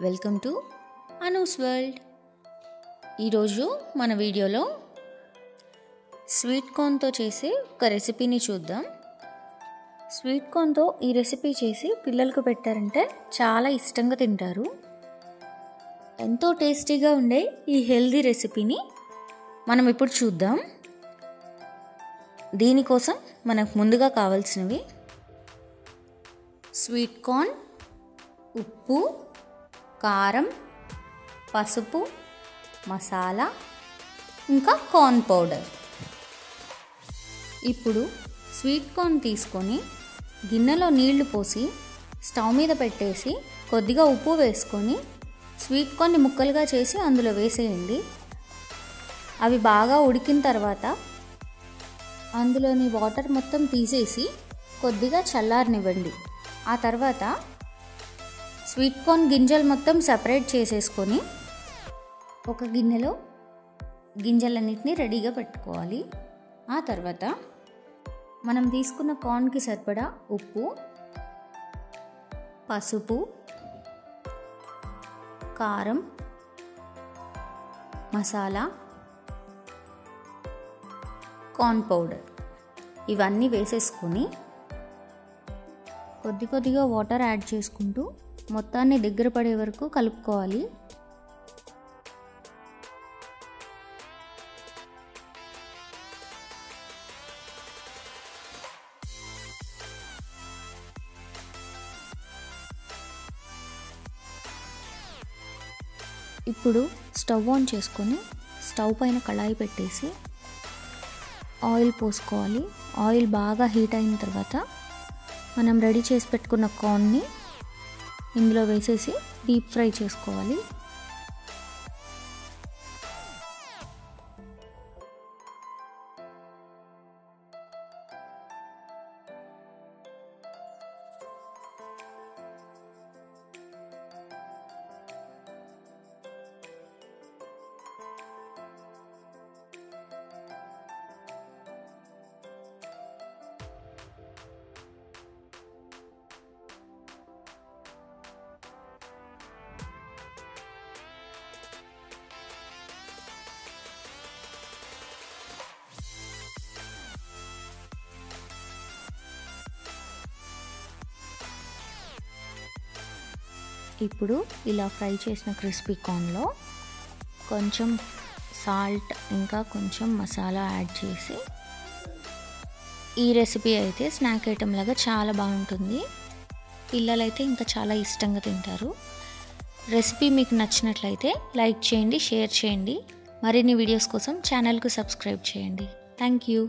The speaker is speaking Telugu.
Welcome to Anu's world. ఈరోజు మన వీడియోలో స్వీట్ కార్న్తో చేసే ఒక రెసిపీని చూద్దాం. స్వీట్ కార్న్తో ఈ రెసిపీ చేసి పిల్లలకు పెట్టారంటే చాలా ఇష్టంగా తింటారు. ఎంతో టేస్టీగా ఉండే ఈ హెల్దీ రెసిపీని మనం ఇప్పుడు చూద్దాం. దీనికోసం మనకు ముందుగా కావాల్సినవి స్వీట్ కార్న్, ఉప్పు, కారం, పసుపు, మసాలా, ఇంకా కార్న్ పౌడర్. ఇప్పుడు స్వీట్ కార్న్ తీసుకొని గిన్నెలో నీళ్లు పోసి స్టవ్ మీద పెట్టేసి కొద్దిగా ఉప్పు వేసుకొని స్వీట్ కార్న్ని ముక్కలుగా చేసి అందులో వేసేయండి. అవి బాగా ఉడికిన తర్వాత అందులోని వాటర్ మొత్తం తీసేసి కొద్దిగా చల్లారనివ్వండి. ఆ తర్వాత స్వీట్ కార్న్ గింజలు మొత్తం సపరేట్ చేసేసుకొని ఒక గిన్నెలో గింజలన్నిటిని రెడీగా పెట్టుకోవాలి. ఆ తర్వాత మనం తీసుకున్న కార్న్కి సరిపడా ఉప్పు, పసుపు, కారం, మసాలా, కార్న్ పౌడర్ ఇవన్నీ వేసేసుకొని కొద్దిగా వాటర్ యాడ్ చేసుకుంటూ మొత్తాన్ని దగ్గర పడే వరకు కలుపుకోవాలి. ఇప్పుడు స్టవ్ ఆన్ చేసుకొని స్టవ్ పైన కళాయి పెట్టేసి ఆయిల్ పోసుకోవాలి. ఆయిల్ బాగా హీట్ అయిన తర్వాత మనం రెడీ చేసి పెట్టుకున్న కార్న్ని ఇందులో వేసేసి డీప్ ఫ్రై చేసుకోవాలి. ఇప్పుడు ఇలా ఫ్రై చేసిన క్రిస్పీ కార్న్లో కొంచెం సాల్ట్ ఇంకా కొంచెం మసాలా యాడ్ చేసి ఈ రెసిపీ అయితే స్నాక్ ఐటెం లాగా చాలా బాగుంటుంది. పిల్లలైతే ఇంకా చాలా ఇష్టంగా తింటారు. రెసిపీ మీకు నచ్చినట్లయితే లైక్ చేయండి, షేర్ చేయండి. మరిన్ని వీడియోస్ కోసం ఛానల్కు సబ్స్క్రైబ్ చేయండి. Thank you.